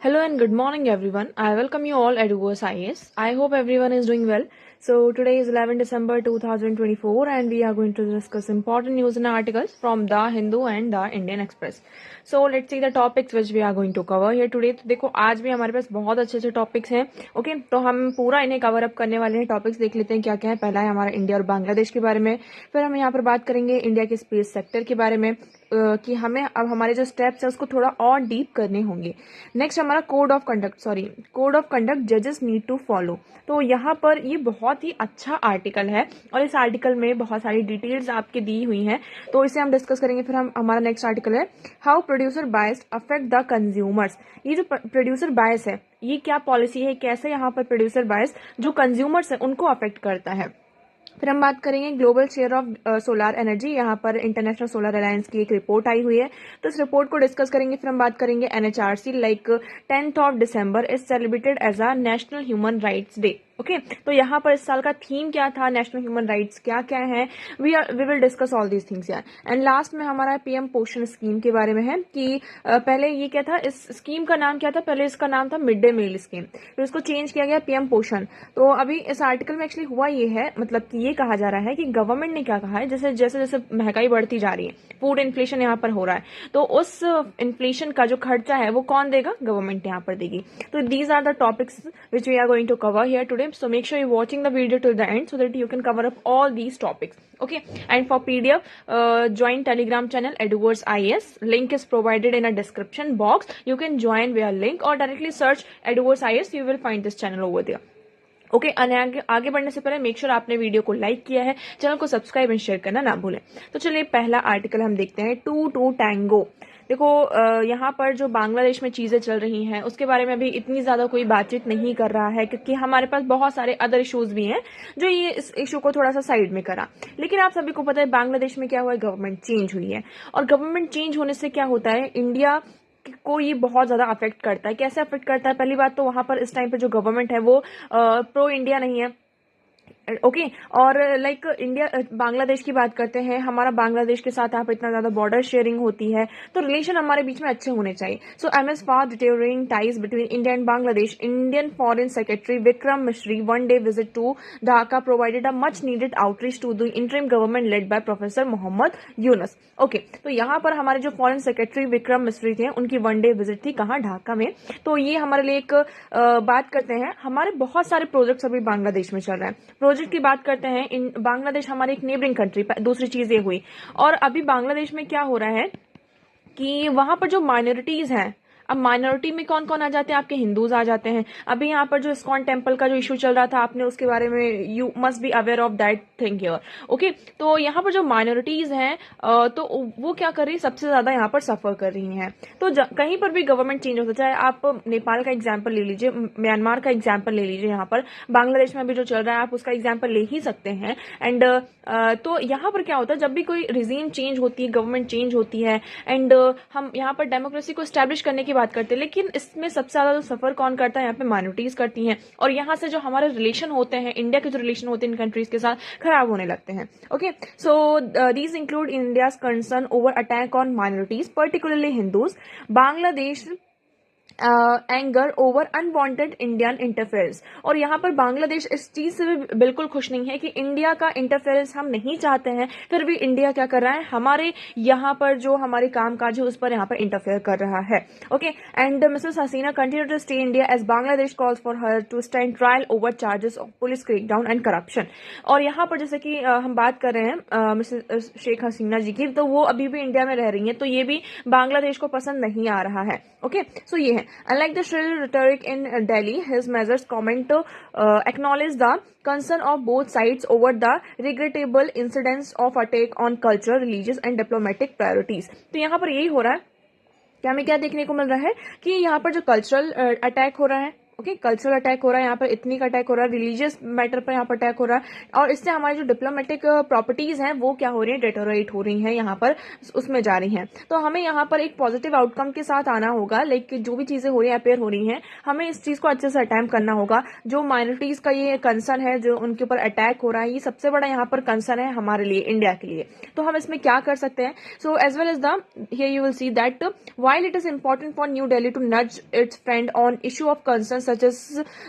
Hello and good morning, everyone. I welcome you all at UOS IAS. I hope everyone is doing well. So today is 11 December 2024 and we are going to discuss important news and articles from The Hindu and The Indian Express. So let's see the topics which we are going to cover here today. तो देखो आज भी हमारे पास बहुत अच्छे अच्छे topics हैं. Okay, तो हम पूरा इन्हें कवर अप करने वाले हैं. टॉपिक्स देख लेते हैं क्या क्या है. पहला है हमारा इंडिया और बांग्लादेश के बारे में. फिर हम यहाँ पर बात करेंगे इंडिया के स्पेस सेक्टर के बारे में कि हमें अब हमारे जो स्टेप्स है उसको थोड़ा और डीप करने होंगे. नेक्स्ट हमारा कोड ऑफ कंडक्ट जजेस नीड टू फॉलो. तो यहाँ पर ये बहुत ही अच्छा आर्टिकल है और इस आर्टिकल में बहुत सारी डिटेल्स आपके दी हुई हैं, तो इसे हम डिस्कस करेंगे. फिर हम हमारा नेक्स्ट आर्टिकल है how producer bias affect the consumers. ये जो प्रोड्यूसर बायस है ये क्या पॉलिसी है, कैसे यहाँ पर प्रोड्यूसर बायस जो कंज्यूमर्स है उनको अफेक्ट करता है. फिर हम बात करेंगे global share of solar energy. यहाँ पर इंटरनेशनल सोलर अलायंस की एक रिपोर्ट आई हुई है, तो इस रिपोर्ट को डिस्कस करेंगे. फिर हम बात करेंगे NHRC like 10th of December is celebrated as a national human rights day. Okay, तो यहाँ पर इस साल का थीम क्या था, नेशनल ह्यूमन राइट्स क्या क्या है, we will discuss all these things यार. एंड लास्ट में हमारा पीएम पोषण स्कीम के बारे में है कि पहले ये क्या था, इस स्कीम का नाम क्या था, पहले इसका नाम था मिड डे मील स्कीम, फिर इसको चेंज किया गया पीएम पोषण. तो अभी इस आर्टिकल में एक्चुअली हुआ ये है, मतलब कि ये कहा जा रहा है कि गवर्नमेंट ने क्या कहा है, जैसे जैसे जैसे महंगाई बढ़ती जा रही है, फूड इन्फ्लेशन यहाँ पर हो रहा है, तो उस इन्फ्लेशन का जो खर्चा है वो कौन देगा, गवर्नमेंट यहाँ पर देगी. तो these are the topics which we are going to cover here today. So make sure you're watching the video till the end so that you can cover up all these topics. Okay, and for PDF, join Telegram channel Edwards IAS. Link is provided in a description box. You can join via link or directly search Edwards IAS. You will find this channel over there. Okay, आगे बढ़ने से पहले make sure आपने video को like किया है, channel को subscribe and share करना ना भूलें. तो चलिए पहला आर्टिकल हम देखते हैं, टू टैंगो. देखो यहाँ पर जो बांग्लादेश में चीजें चल रही हैं उसके बारे में अभी इतनी ज्यादा कोई बातचीत नहीं कर रहा है, क्योंकि हमारे पास बहुत सारे अदर इश्यूज भी हैं जो ये इस इशू को थोड़ा सा साइड में करा. लेकिन आप सभी को पता है बांग्लादेश में क्या हुआ है, गवर्नमेंट चेंज हुई है, और गवर्नमेंट चेंज होने से क्या होता है, इंडिया को ये बहुत ज्यादा अफेक्ट करता है. कैसे अफेक्ट करता है, पहली बात तो वहां पर इस टाइम पे जो गवर्नमेंट है वो प्रो इंडिया नहीं है. ओके, और लाइक इंडिया बांग्लादेश की बात करते हैं, हमारा बांग्लादेश के साथ यहाँ पर इतना ज्यादा बॉर्डर शेयरिंग होती है, तो रिलेशन हमारे बीच में अच्छे होने चाहिए. So MS far deterring ties between India and Bangladesh. Indian foreign secretary Vikram Misri one day visit to Dhaka provided a much needed outreach to the interim government led by professor Mohammad Yunus. Okay, तो यहाँ पर हमारे जो फॉरेन सेक्रेटरी विक्रम मिश्री थे उनकी वन डे विजिट थी कहाँ, ढाका में. तो ये हमारे लिए एक बात करते हैं, हमारे बहुत सारे प्रोजेक्ट्स अभी बांग्लादेश में चल रहे हैं. प्रोजेक्ट की बात करते हैं, इन बांग्लादेश हमारी एक नेबरिंग कंट्री. दूसरी चीज ये हुई, और अभी बांग्लादेश में क्या हो रहा है कि वहां पर जो माइनॉरिटीज हैं, अब माइनॉरिटी में कौन कौन आ जाते हैं, आपके हिंदूज आ जाते हैं. अभी यहाँ पर जो इस्कॉन टेम्पल का जो इशू चल रहा था, आपने उसके बारे में you must be aware of that thing here. Okay, तो यहाँ पर जो माइनॉरिटीज हैं तो वो क्या कर रही है, सबसे ज्यादा यहाँ पर सफर कर रही हैं. तो कहीं पर भी गवर्नमेंट चेंज होता, चाहे आप नेपाल का एग्जाम्पल ले लीजिए, म्यांमार का एग्जाम्पल ले लीजिए, यहाँ पर बांग्लादेश में अभी जो चल रहा है आप उसका एग्जाम्पल ले ही सकते हैं. एंड तो यहाँ पर क्या होता है, जब भी कोई रिजीम चेंज होती है, गवर्नमेंट चेंज होती है, एंड हम यहाँ पर डेमोक्रेसी को स्टैब्लिश करने की बात करते हैं, लेकिन इसमें सबसे ज्यादा जो सफर कौन करता है, यहाँ पे माइनॉरिटीज करती हैं, और यहाँ से जो हमारे रिलेशन होते हैं, इंडिया के जो रिलेशन होते हैं इन कंट्रीज के साथ, खराब होने लगते हैं. Okay, so these include India's concern over attack on minorities particularly Hindus, Bangladesh anger over unwanted Indian interference. और यहाँ पर बांग्लादेश इस चीज से भी बिल्कुल खुश नहीं है कि इंडिया का इंटरफेरेंस हम नहीं चाहते हैं, फिर भी इंडिया क्या कर रहा है, हमारे यहाँ पर जो हमारे कामकाज है उस पर यहाँ पर इंटरफेयर कर रहा है. Okay, and Mrs Hasina continue to stay India as Bangladesh calls for her to stand trial over charges of police crackdown and corruption. और यहाँ पर जैसे कि हम बात कर रहे हैं मिसेस शेख हसीना जी की, तो वो अभी भी इंडिया में रह रही है, तो ये भी बांग्लादेश को पसंद नहीं आ रहा है. ओके, सो ये है. Unlike the shrill rhetoric in Delhi, his measures comment acknowledge the concern of both sides over the regrettable incidents of attack on culture, religious and diplomatic priorities. तो यहाँ पर यही हो रहा है, क्या हमें क्या देखने को मिल रहा है कि यहाँ पर जो कल्चरल अटैक हो रहा है, ओके, कल्चरल अटैक हो रहा है यहाँ पर, इथनिक अटैक हो रहा है, रिलीजियस मैटर पर यहाँ पर अटैक हो रहा है, और इससे हमारी जो डिप्लोमेटिक प्रॉपर्टीज हैं वो क्या हो रही है, डिटोरेट हो रही हैं, यहाँ पर उसमें जा रही हैं। तो हमें यहाँ पर एक पॉजिटिव आउटकम के साथ आना होगा, लाइक जो भी चीजें हो रही है, अपेयर हो रही हैं, हमें इस चीज को अच्छे से अटेम्प्ट करना होगा। जो माइनॉरिटीज का ये कंसर्न है, जो उनके ऊपर अटैक हो रहा है, ये सबसे बड़ा यहाँ पर कंसर्न है हमारे लिए, इंडिया के लिए। तो हम इसमें क्या कर सकते हैं? So as well as the here you will see that while it is important for New Delhi to nudge its friend on issue of concern such as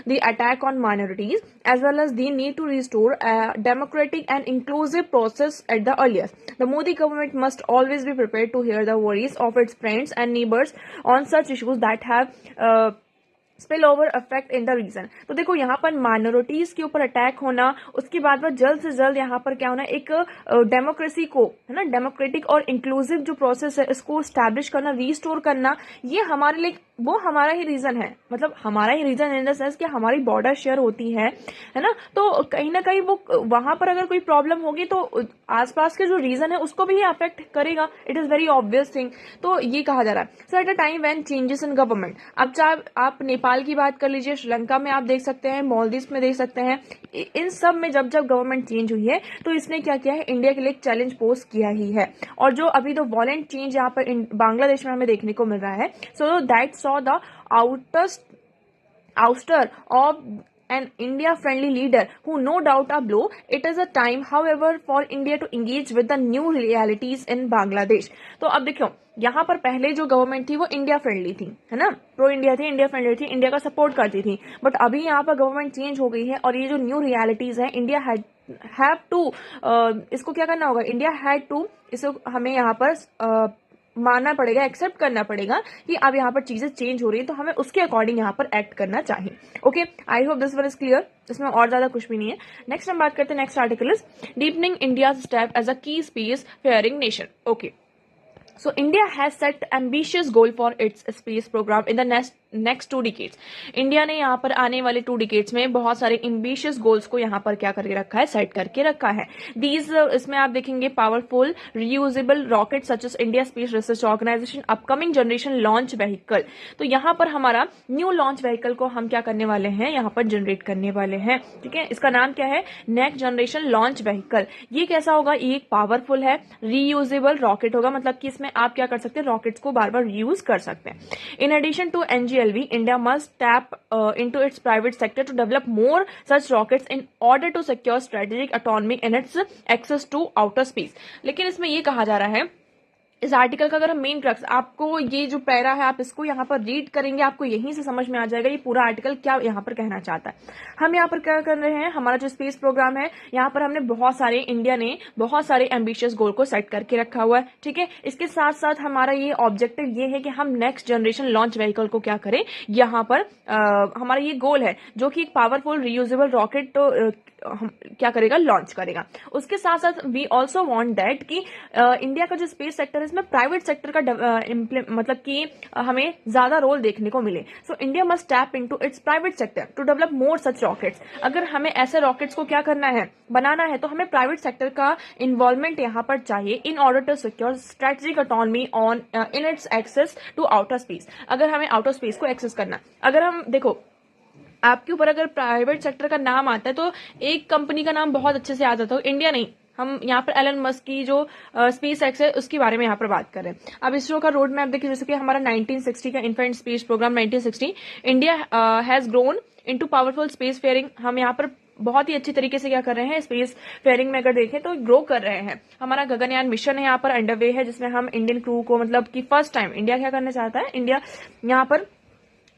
the attack on minorities, as well as the need to restore a democratic and inclusive process at the earliest, the Modi government must always be prepared to hear the worries of its friends and neighbors on such issues that have spill over effect in the region. तो देखो यहाँ पर minorities के ऊपर attack होना, उसके बाद में जल्द से जल्द यहाँ पर क्या होना, एक डेमोक्रेसी को, है ना, डेमोक्रेटिक और इंक्लूसिव जो प्रोसेस है इसको स्टैब्लिश करना, रीस्टोर करना, ये हमारे लिए वो हमारा ही रीजन है। मतलब हमारा ही रीजन इन द सेंस कि हमारी बॉर्डर शेयर होती है ना, तो कहीं ना कहीं वो वहां पर अगर कोई प्रॉब्लम होगी तो आसपास के जो रीजन है उसको भी ये अफेक्ट करेगा। It is very obvious thing. तो ये कहा जा रहा है। So at a time when changes in government, अब चाहे आप नेपाल की बात कर लीजिए, श्रीलंका में आप देख सकते हैं, मालदीव्स में देख सकते हैं, इन सब में जब जब गवर्नमेंट चेंज हुई है तो इसने क्या किया है, इंडिया के लिए एक चैलेंज पोज किया ही है। और जो अभी तो वॉलेंट चेंज यहाँ पर बांग्लादेश में हमें देखने को मिल रहा है, so that saw the ouster of an India-friendly leader who no doubt a blow. It is a time, however, for India to engage with the new realities in Bangladesh. तो अब देखो यहाँ पर पहले जो गवर्नमेंट थी वो इंडिया फ्रेंडली थी, है ना, प्रो इंडिया थी, इंडिया फ्रेंडली थी, इंडिया का सपोर्ट करती थी। बट अभी यहाँ पर गवर्नमेंट चेंज हो गई है और ये जो न्यू रियलिटीज है, इंडिया हैव टू इसको क्या करना होगा, इंडिया हैड टू, इसको हमें यहाँ पर मानना पड़ेगा, एक्सेप्ट करना पड़ेगा कि अब यहाँ पर चीजें चेंज हो रही है, तो हमें उसके अकॉर्डिंग यहाँ पर एक्ट करना चाहिए। Okay, I hope this one is clear. इसमें और ज्यादा कुछ भी नहीं है। नेक्स्ट हम बात करते हैं, next article is deepening India step as a key space faring nation. Okay, so India has set ambitious goal for its space program in the next 2 decades. India ने यहाँ पर आने वाले 2 decades में बहुत सारे ambitious goals को यहाँ पर क्या करके रखा है, सेट करके रखा है। These इसमें आप देखेंगे powerful reusable rockets such as India Space Research Organization upcoming generation launch vehicle। तो यहाँ पर हमारा न्यू लॉन्च व्हीकल को हम क्या करने वाले हैं, यहाँ पर जनरेट करने वाले हैं। ठीक है, इसका नाम क्या है, नेक्स्ट जनरेशन लॉन्च व्हीकल। ये कैसा होगा, ये एक पावरफुल है, रीयूजेबल रॉकेट होगा, मतलब कि इसमें आप क्या कर सकते हैं, रॉकेट्स को बार बार रीयूज कर सकते हैं। In addition to NGLV, India must tap into its private sector to develop more such rockets in order to secure strategic autonomy in its access to outer space. लेकिन इसमें यह कहा जा रहा है, इस आर्टिकल का अगर हम मेन क्रक्स, आपको ये जो पैरा है आप इसको यहाँ पर रीड करेंगे, आपको यहीं से समझ में आ जाएगा ये पूरा आर्टिकल क्या यहाँ पर कहना चाहता है। हम यहाँ पर क्या कर रहे हैं, हमारा जो स्पेस प्रोग्राम है, यहाँ पर हमने बहुत सारे, इंडिया ने बहुत सारे एम्बिशियस गोल को सेट करके रखा हुआ है। ठीक है, इसके साथ साथ हमारा ये ऑब्जेक्टिव ये है कि हम नेक्स्ट जनरेशन लॉन्च व्हीकल को क्या करें, यहाँ पर हमारा ये गोल है जो कि एक पावरफुल रीयूजेबल रॉकेट तो हम क्या करेगा, लॉन्च करेगा। उसके साथ साथ वी ऑल्सो वांट दैट कि इंडिया का जो स्पेस सेक्टर है इसमें प्राइवेट सेक्टर का मतलब कि हमें ज्यादा रोल देखने को मिले। So India must tap into its private sector to develop more such rockets. अगर हमें ऐसे रॉकेट्स को क्या करना है, बनाना है, तो हमें प्राइवेट सेक्टर का इन्वॉल्वमेंट यहाँ पर चाहिए in order to secure strategic autonomy on in its access to outer space. अगर हमें आउटर स्पेस को एक्सेस करना, अगर हम देखो आपके ऊपर अगर प्राइवेट सेक्टर का नाम आता है तो एक कंपनी का नाम बहुत अच्छे से आ जाता है, इंडिया नहीं, हम यहाँ पर एलन मस्क की जो स्पेस एक्स है उसके बारे में यहाँ पर बात कर रहे हैं। अब इसरो का रोड मैप देखिए, जैसे कि हमारा 1960 का infant space programme 1960, India has grown into powerful space faring. हम यहाँ पर बहुत ही अच्छी तरीके से क्या कर रहे हैं, स्पेस फेयरिंग में अगर देखें तो ग्रो कर रहे हैं। हमारा गगनयान मिशन है यहाँ पर अंडरवे है, जिसमें हम इंडियन क्रू को, मतलब कि फर्स्ट टाइम इंडिया क्या करना चाहता है, इंडिया यहाँ पर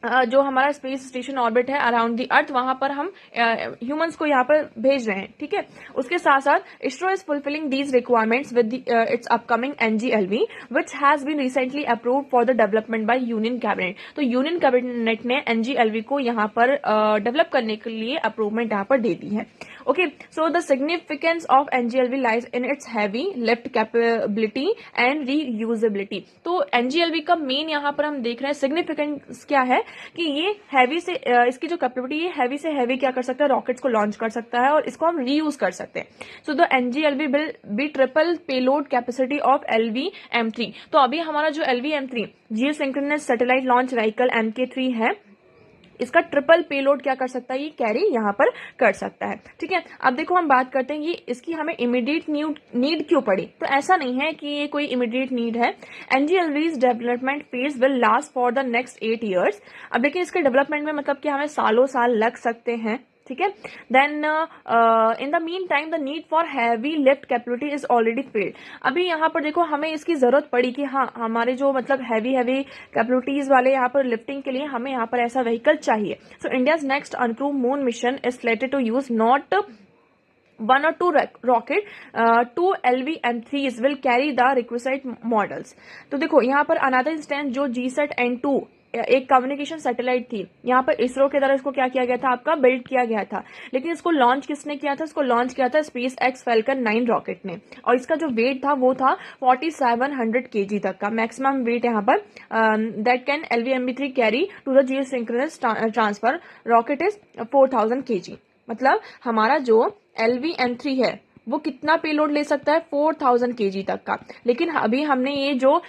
जो हमारा स्पेस स्टेशन ऑर्बिट है अराउंड द अर्थ, वहां पर हम ह्यूमंस को यहाँ पर भेज रहे हैं। ठीक है, उसके साथ साथ ISRO is fulfilling these requirements with its upcoming NGLV which has been recently approved for the development by union cabinet. तो यूनियन कैबिनेट ने एनजीएलवी को यहाँ पर डेवलप करने के लिए अप्रूवमेंट यहाँ पर दे दी है। Okay, so the significance of NGLV lies in its heavy lift capability and reusability. तो एनजीएलवी का मेन यहाँ पर हम देख रहे हैं सिग्निफिकेंस क्या है कि ये हैवी से इसकी जो कैपेबिलिटी है, हैवी से हैवी क्या कर सकता है, रॉकेट्स को लॉन्च कर सकता है और इसको हम रीयूज कर सकते हैं। So the NGLV will be triple payload capacity of LVM3। तो अभी हमारा जो LVM3 geosynchronous satellite launch vehicle MK3 है, इसका ट्रिपल पेलोड क्या कर सकता है, ये कैरी यहाँ पर कर सकता है। ठीक है, अब देखो हम बात करते हैं ये इसकी हमें इमीडिएट नीड क्यों पड़ी। तो ऐसा नहीं है कि ये कोई इमीडिएट नीड है। NGLV's development phase will last for the next 8 years। अब देखिए इसके डेवलपमेंट में मतलब कि हमें सालों साल लग सकते हैं। ठीक है, then in the mean time the need for heavy lift capability is already filled. अभी यहाँ पर देखो हमें इसकी जरूरत पड़ी कि हाँ हमारे जो मतलब हैवी कैपेबिलिटीज वाले यहाँ पर लिफ्टिंग के लिए हमें यहाँ पर ऐसा व्हीकल चाहिए। So India's next uncrewed moon mission is slated to use not 1 or 2 rocket, 2 LVM3s will carry the requisite models। तो देखो यहाँ पर अनदर इंस्टेंस जो GSAT-N2 एक कम्युनिकेशन सैटेलाइट थी, यहाँ पर इसरो के द्वारा इसको क्या किया गया था, आपका बिल्ड किया गया था। लेकिन इसको लॉन्च किसने किया था, इसको लॉन्च किया था स्पेस एक्स फैल्कन 9 रॉकेट ने। और इसका जो वेट था वो था 4700 kg तक का मैक्सिमम वेट यहाँ पर that can LVMB3 carry to the geosynchronous transfer rocket is 4000 kg। मतलब हमारा जो LVM3 है वो कितना पेलोड ले सकता है, 4000 kg तक का। लेकिन अभी हमने ये जो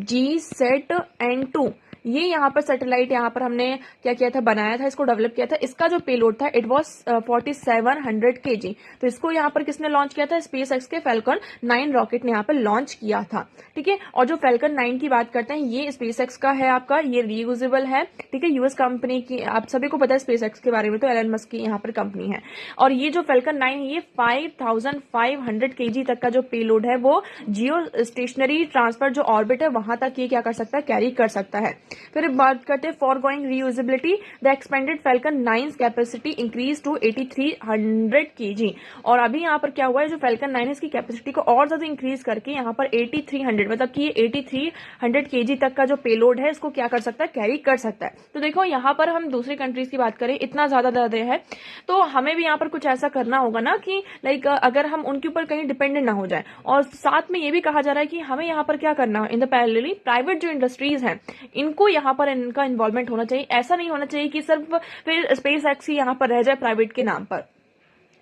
GSAT-N2 ये यहाँ पर सैटेलाइट यहाँ पर हमने क्या किया था, बनाया था, इसको डेवलप किया था। इसका जो पेलोड था इट वाज 4700 kg। तो इसको यहाँ पर किसने लॉन्च किया था, स्पेस एक्स के फैल्कन 9 रॉकेट ने यहाँ पर लॉन्च किया था। ठीक है, और जो फैल्कन 9 की बात करते हैं ये स्पेस एक्स का है आपका, ये रीयूजेबल है। ठीक है, यूएस कंपनी की, आप सभी को पता है स्पेस एक्स के बारे में, तो एलन मस्क की यहाँ पर कंपनी है। और ये जो फैल्कन 9 ये 5500 kg तक का जो पेलोड है वो जियो स्टेशनरी ट्रांसफर जो ऑर्बिट है वहां तक ये क्या कर सकता है, कैरी कर सकता है। फिर बात करते हैं for going reusability, the expended Falcon 9 capacity increase to 8300 kg। और अभी यहाँ पर क्या हुआ है, जो फैल्कन 9 इसकी कैपेसिटी को और ज्यादा इंक्रीज करके यहाँ पर 8300 मतलब कि ये 8300 kg तक का जो पेलोड है इसको क्या कर सकता है, कैरी कर सकता है। तो देखो यहाँ पर हम दूसरी कंट्रीज की बात करें, इतना ज्यादा दर्द है तो हमें भी यहाँ पर कुछ ऐसा करना होगा ना कि लाइक अगर हम उनके ऊपर कहीं डिपेंडेंट ना हो जाए। और साथ में ये भी कहा जा रहा है कि हमें यहाँ पर क्या करना है, इन द पैरेलली प्राइवेट जो इंडस्ट्रीज हैं इनको यहाँ पर इनका इन्वॉल्वमेंट होना चाहिए। ऐसा नहीं होना चाहिए कि सिर्फ फिर स्पेस एक्स ही यहाँ पर रह जाए प्राइवेट के नाम पर।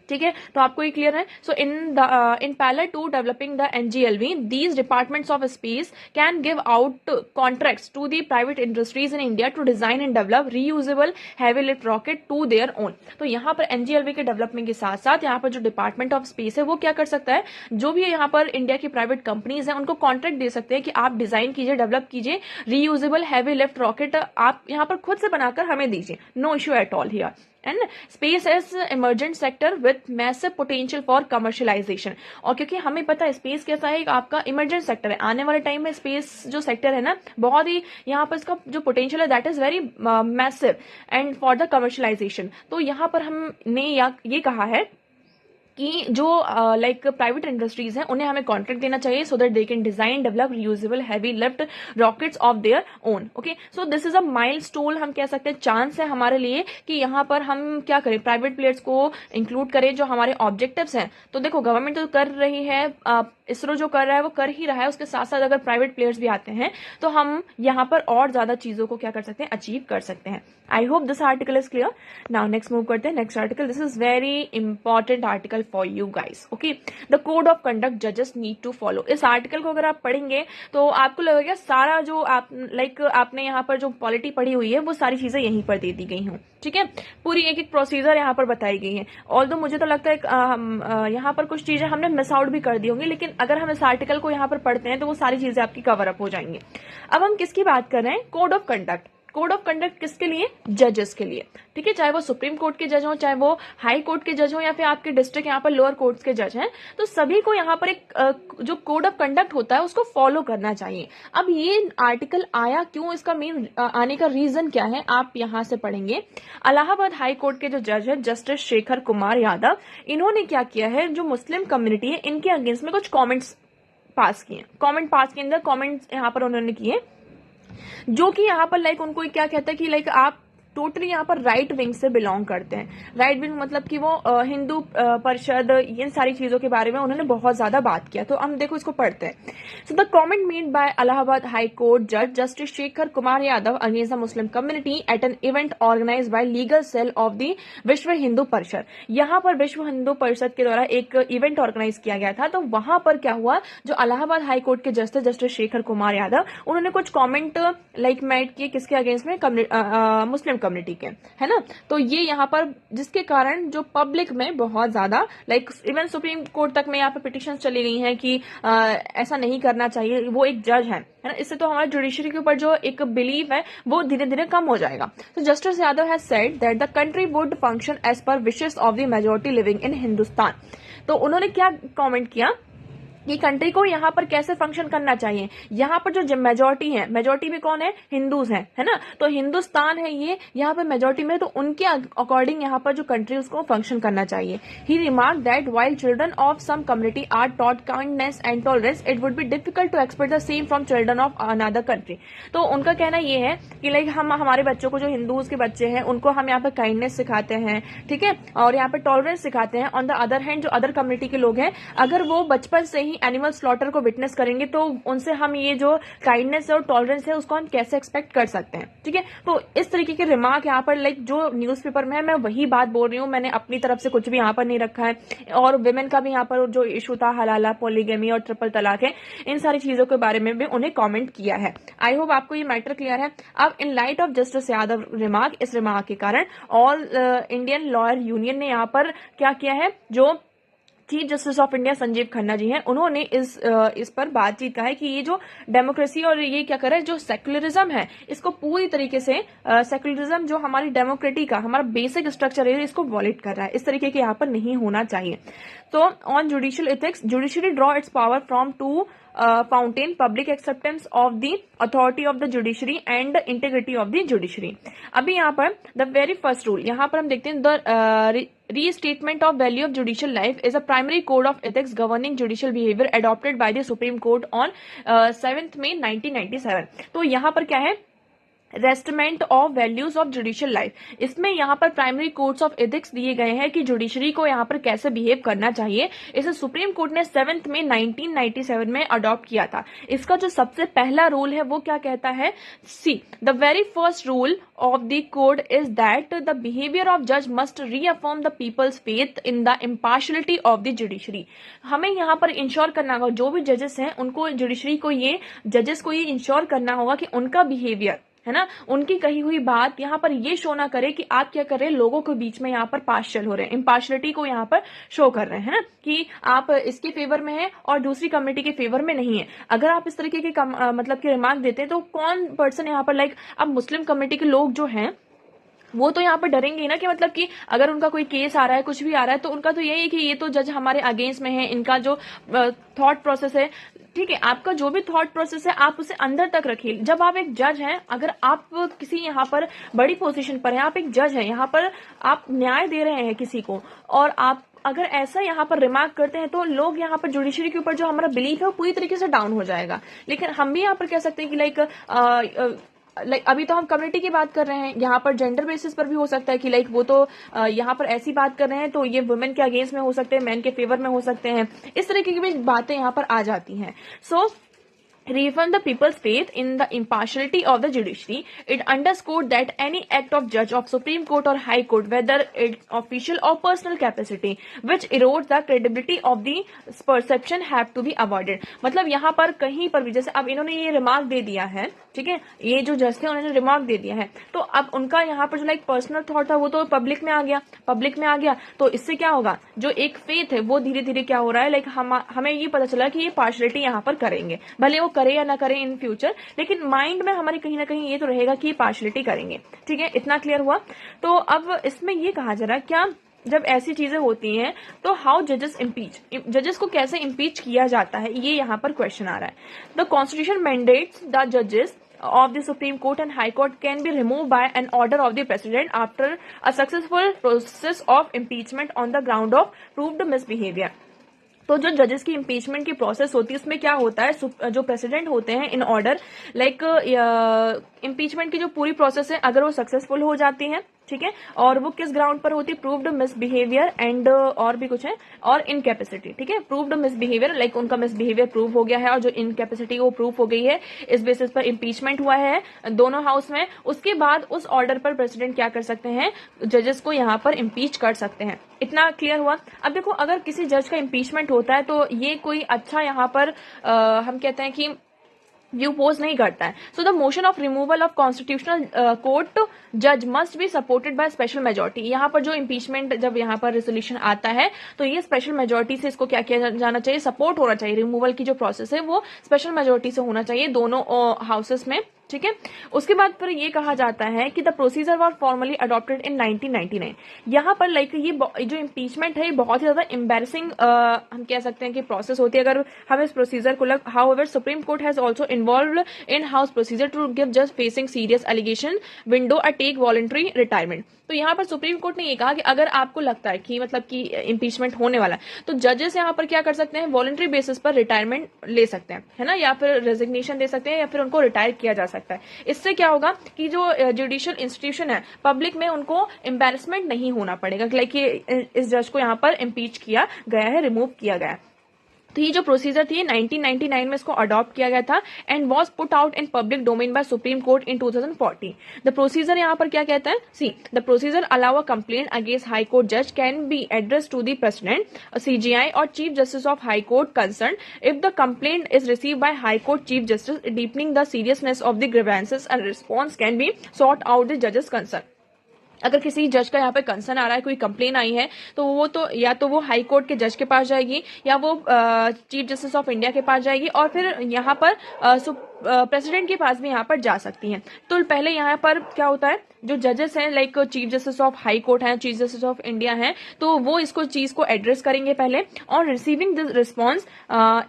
ठीक है, तो आपको ये क्लियर है। So in parallel to developing the NGLV these departments of space can give out contracts to the private industries in India to design and develop reusable heavy lift rocket to their own. तो यहाँ पर NGLV के development के साथ साथ यहाँ पर जो डिपार्टमेंट ऑफ स्पेस है वो क्या कर सकता है, जो भी यहाँ पर इंडिया की प्राइवेट कंपनीज है उनको कॉन्ट्रैक्ट दे सकते हैं कि आप डिजाइन कीजिए, डेवलप कीजिए रीयूजेबल हैवी लिफ्ट रॉकेट, आप यहाँ पर खुद से बनाकर हमें दीजिए, no issue at all here. And space is emergent sector with massive potential for commercialization. और क्योंकि हमें पता है स्पेस कैसा है, आपका इमर्जेंट सेक्टर है, आने वाले टाइम में स्पेस जो सेक्टर है ना बहुत ही यहाँ पर इसका जो पोटेंशियल है that is very massive and for the commercialisation. तो यहाँ पर हमने ये कहा है कि जो लाइक प्राइवेट इंडस्ट्रीज हैं उन्हें हमें कॉन्ट्रैक्ट देना चाहिए so that they can design develop reusable heavy lift rockets of their own. Okay, so this is a milestone, हम कह सकते हैं चांस है हमारे लिए कि यहाँ पर हम क्या करें, प्राइवेट प्लेयर्स को इंक्लूड करें जो हमारे ऑब्जेक्टिव्स हैं। तो देखो गवर्नमेंट तो कर रही है, इसरो जो कर रहा है वो कर ही रहा है, उसके साथ साथ अगर प्राइवेट प्लेयर्स भी आते हैं तो हम यहाँ पर और ज्यादा चीजों को क्या कर सकते हैं, अचीव कर सकते हैं। आई hope this article is clear. Now next move करते हैं next article. This is very important article for you guys. Okay, the code of conduct जजेस नीड टू फॉलो। इस आर्टिकल को अगर आप पढ़ेंगे तो आपको लगेगा सारा जो आप लाइक आपने यहाँ पर जो पॉलिटी पढ़ी हुई है वो सारी चीजें यहीं पर दे दी गई हूँ। ठीक है, पूरी एक एक प्रोसीजर यहाँ पर बताई गई है। ऑल्दो मुझे तो लगता है यहाँ पर कुछ चीजें हमने मिस आउट भी कर दी होंगी, लेकिन अगर हम इस आर्टिकल को यहाँ पर पढ़ते हैं तो वो सारी चीजें आपकी कवर अप हो जाएंगी। अब हम किसकी बात कर रहे हैं, code of conduct. Code of conduct किसके लिए, जजेस के लिए। ठीक है, चाहे वो सुप्रीम कोर्ट के जज हो, चाहे वो हाई कोर्ट के जज हो, या फिर आपके डिस्ट्रिक्ट यहाँ पर लोअर कोर्ट्स के जज हैं, तो सभी को यहाँ पर एक जो कोड ऑफ कंडक्ट होता है उसको फॉलो करना चाहिए। अब ये आर्टिकल आया क्यों, इसका मेन आने का रीजन क्या है, आप यहाँ से पढ़ेंगे। इलाहाबाद हाई कोर्ट के जो जज है जस्टिस शेखर कुमार यादव, इन्होंने क्या किया है, जो मुस्लिम कम्युनिटी है इनके अगेंस्ट में कुछ कॉमेंट्स पास किए, कॉमेंट्स यहाँ पर उन्होंने किए, जो कि यहाँ पर लाइक उनको क्या कहता है कि लाइक आप टोटली यहाँ पर राइट विंग से बिलोंग करते हैं। राइट विंग मतलब कि वो हिंदू परिषद, इन सारी चीजों के बारे में उन्होंने बहुत ज्यादा बात किया। तो हम देखो इसको पढ़ते हैं। So the comment made by Allahabad high court जज justice Shekhar Kumar Yadav against the Muslim community at an event organised by legal cell of the Vishwa Hindu परिषद। यहाँ पर विश्व हिंदू परिषद के द्वारा एक इवेंट ऑर्गेनाइज किया गया था। तो वहां पर क्या हुआ, जो इलाहाबाद हाई कोर्ट के जस्टिस शेखर कुमार यादव, उन्होंने कुछ कमेंट मेड किए किसके अगेंस्ट में, मुस्लिम कम्युनिटी के, है ना। तो ये यहाँ पर जिसके कारण जो पब्लिक में बहुत ज्यादा इवन सुप्रीम कोर्ट तक में यहाँ पे पिटिशन चली गई हैं कि ऐसा नहीं करना चाहिए। वो एक जज है ना, इससे तो हमारे जुडिशरी के ऊपर जो एक बिलीव है वो धीरे धीरे कम हो जाएगा। तो justice Yadav has said that the country would function as per wishes of the majority living in Hindustan. तो उन्होंने क्या कमेंट किया कि कंट्री को यहाँ पर कैसे फंक्शन करना चाहिए। यहाँ पर जो मेजोरिटी है, मेजोरिटी में कौन है, हिंदूज हैं, है ना। तो हिंदुस्तान है ये, यहाँ पर मेजोरिटी में, तो उनके अकॉर्डिंग यहाँ पर जो कंट्री उसको फंक्शन करना चाहिए। He remark that while children of some community are taught kindness and tolerance, it would be difficult to expect the same from children of another country. तो उनका कहना ये है कि हम हमारे बच्चों को, जो हिंदूज के बच्चे हैं, उनको हम यहाँ पर काइंडनेस सिखाते हैं, ठीक है, और यहाँ पर टॉलरेंस सिखाते हैं। ऑन द अदर हैंड जो अदर कम्युनिटी के लोग हैं, अगर वो बचपन से ही एनिमल स्लॉटर को विटनेस करेंगे तो उनसे हम ये जो काइंडनेस और टॉलरेंस है उसको हम कैसे एक्सपेक्ट कर सकते हैं, ठीक है। तो इस तरीके के रिमार्क यहाँ पर जो न्यूज़पेपर में है, मैं वही बात बोल रही हूँ, मैंने अपनी तरफ से कुछ भी यहाँ पर नहीं रखा है। और विमेन का भी यहाँ पर जो इशू था, हलाला, पॉलीगेमी और ट्रिपल तलाक है, इन सारी चीजों के बारे में भी उन्हें कॉमेंट किया है। आई होप आपको ये मैटर क्लियर है। अब in light of justice Yadav remark, इस रिमार्क के कारण ऑल इंडियन लॉयर यूनियन ने यहाँ पर क्या किया है, जो chief justice of India Sanjiv Khanna ji हैं, उन्होंने इस पर बातचीत कहा है कि ये जो डेमोक्रेसी और ये क्या कर रहा है, जो सेक्युलरिज्म है, इसको पूरी तरीके से सेक्युलरिज्म जो हमारी डेमोक्रेटी का हमारा बेसिक स्ट्रक्चर है, इसको वॉलेट कर रहा है। इस तरीके के यहाँ पर नहीं होना चाहिए। तो on judicial ethics, judiciary draw its power from two fountain public acceptance of the authority of the judiciary and integrity of the judiciary. अभी यहाँ पर द वेरी फर्स्ट रूल यहाँ पर हम देखते हैं, the restatement of value of judicial life is a primary code of ethics governing judicial behavior adopted by the Supreme Court on 7th May 1997। तो यहाँ पर क्या है, restatement of values of judicial life. इसमें यहाँ पर प्राइमरी कोड्स ऑफ एथिक्स दिए गए हैं कि जुडिशरी को यहाँ पर कैसे बिहेव करना चाहिए। इसे सुप्रीम कोर्ट ने 7 मई 1997 में अडॉप्ट किया था। इसका जो सबसे पहला रूल है वो क्या कहता है, see the very first rule of the code is that the behaviour of जज must reaffirm the people's faith in the impartiality of the judiciary. हमें यहाँ पर इंश्योर करना होगा, जो भी जजेस हैं उनको, जुडिशरी को, ये जजेस को ये इंश्योर करना होगा कि उनका बिहेवियर, है ना, उनकी कही हुई बात यहाँ पर ये शो ना करे कि आप क्या कर रहे हैं, लोगों के बीच में यहाँ पर पार्शियल हो रहे हैं, इम्पार्शलिटी को यहाँ पर शो कर रहे हैं, है ना, कि आप इसके फेवर में हैं और दूसरी कम्युनिटी के फेवर में नहीं है। अगर आप इस तरीके के मतलब कि रिमार्क देते हैं तो कौन पर्सन यहाँ पर अब मुस्लिम कम्युनिटी के लोग जो हैं वो तो यहाँ पर डरेंगे ही ना, कि मतलब कि अगर उनका कोई केस आ रहा है, कुछ भी आ रहा है, तो उनका तो यही है कि ये तो जज हमारे अगेंस्ट में है, इनका जो थॉट प्रोसेस है, ठीक है, आपका जो भी थॉट प्रोसेस है आप उसे अंदर तक रखिए। जब आप एक जज हैं, अगर आप किसी यहाँ पर बड़ी पोजीशन पर हैं, आप एक जज हैं, यहाँ पर आप न्याय दे रहे हैं किसी को, और आप अगर ऐसा यहाँ पर रिमार्क करते हैं तो लोग यहाँ पर जुडिशरी के ऊपर जो हमारा बिलीफ है वो पूरी तरीके से डाउन हो जाएगा। लेकिन हम भी यहाँ पर कह सकते हैं कि अभी तो हम कम्युनिटी की बात कर रहे हैं, यहाँ पर जेंडर बेसिस पर भी हो सकता है कि वो तो यहाँ पर ऐसी बात कर रहे हैं तो ये वुमेन के अगेंस्ट में हो सकते हैं, मैन के फेवर में हो सकते हैं, इस तरीके की भी बातें यहाँ पर आ जाती हैं। सो reaffirm the people's faith in the impartiality of the judiciary. It underscored that any act of judge of Supreme Court or High Court, whether it's official or personal capacity, which erodes the credibility of the perception, have to be avoided. मतलब यहाँ पर कहीं पर भी, जैसे अब इन्होंने ये रिमार्क दे दिया है, ठीक है, ये जो जज थे उन्होंने रिमार्क दे दिया है, तो अब उनका यहाँ पर जो पर्सनल थॉट था वो तो पब्लिक में आ गया, तो इससे क्या होगा, जो एक फेथ है वो धीरे धीरे क्या हो रहा है, हमें ये पता चला कि ये पार्शलिटी यहाँ पर करेंगे, भले वो करे या ना करे इन फ्यूचर, लेकिन माइंड में हमारे कहीं ना कहीं ये तो रहेगा कि पार्शलिटी करेंगे। ठीक है, इतना क्लियर हुआ। तो अब इसमें ये कहा जा रहा है, क्या जब ऐसी चीजें होती हैं तो हाउ जजेस इम्पीच, जजेस को कैसे इम्पीच किया जाता है, ये यहाँ पर क्वेश्चन आ रहा है। द कॉन्स्टिट्यूशन मैंडेट्स द जजेस of the Supreme Court and High Court can be removed by an order of the President after a successful process of impeachment on the ground of proved misbehavior. तो जो जजेस की impeachment की process होती है उसमें क्या होता है, जो प्रेसिडेंट होते हैं इन ऑर्डर लाइक इम्पीचमेंट की जो पूरी प्रोसेस है अगर वो सक्सेसफुल हो जाती है, ठीक है, और वो किस ग्राउंड पर होती है, प्रूव्ड मिसबिहेवियर एंड और भी कुछ है, और इनकैपेसिटी, ठीक है, प्रूव्ड मिसबिहेवियर लाइक उनका मिसबिहेवियर प्रूव हो गया है और जो इनकैपेसिटी वो प्रूव हो गई है, इस बेसिस पर इम्पीचमेंट हुआ है दोनों हाउस में। उसके बाद उस ऑर्डर पर प्रेसिडेंट क्या कर सकते हैं, जजेस को यहाँ पर इम्पीच कर सकते हैं। इतना क्लियर हुआ। अब देखो अगर किसी जज का इम्पीचमेंट होता है तो ये कोई अच्छा यहाँ पर हम कहते हैं कि व्यू पोज नहीं करता है। So the motion of removal of constitutional court जज must be supported by special majority. यहाँ पर जो इम्पीचमेंट जब यहाँ पर रेजोल्यूशन आता है तो ये स्पेशल मेजोरिटी से इसको क्या किया जाना चाहिए, सपोर्ट होना चाहिए। रिमूवल की जो प्रोसेस है वो स्पेशल मेजोरिटी से होना चाहिए दोनों हाउसेस में, ठीक है। उसके बाद फिर ये कहा जाता है कि the procedure was formally adopted in 1999। यहाँ पर लाइक ये जो इम्पीचमेंट है ये बहुत ही ज्यादा एम्बेरसिंग हम कह सकते हैं कि प्रोसेस होती है अगर हम इस प्रोसीजर को however supreme court has also involved in house procedure to give जज facing serious allegation window a take voluntary retirement. तो यहाँ पर सुप्रीम कोर्ट ने ये कहा कि अगर आपको लगता है कि मतलब कि इम्पीचमेंट होने वाला है तो जजेस यहाँ पर क्या कर सकते हैं, वॉलंटरी बेसिस पर रिटायरमेंट ले सकते हैं, है ना, या फिर रेजिग्नेशन दे सकते हैं या फिर उनको रिटायर किया जा सकता है। इससे क्या होगा कि जो जुडिशियल इंस्टीट्यूशन है पब्लिक में उनको एम्बेरसमेंट नहीं होना पड़ेगा, लाइक इस जज को यहाँ पर इम्पीच किया गया है, रिमूव किया गया है। तो ये जो प्रोसीजर थी 1999 में इसको अडॉप्ट किया गया था and was put out in public domain by Supreme Court in 2014। The procedure यहाँ पर क्या कहता है, see the procedure allow a complaint against high court जज can be address to the president CGI or chief justice of high court concern if the complaint is receive by high court chief justice deepening the seriousness of the grievances and response can be sort out the जजेस concern. अगर किसी जज का यहाँ पे concern आ रहा है, कोई कंप्लेन आई है तो वो तो या तो वो हाई कोर्ट के जज के पास जाएगी या वो चीफ जस्टिस ऑफ इंडिया के पास जाएगी और फिर यहाँ पर प्रेसिडेंट के पास भी यहाँ पर जा सकती हैं। तो पहले यहाँ पर क्या होता है, जो जजेस हैं like chief justice of high court हैं, चीफ जस्टिस ऑफ इंडिया हैं, तो वो इसको चीज को एड्रेस करेंगे पहले। और receiving this response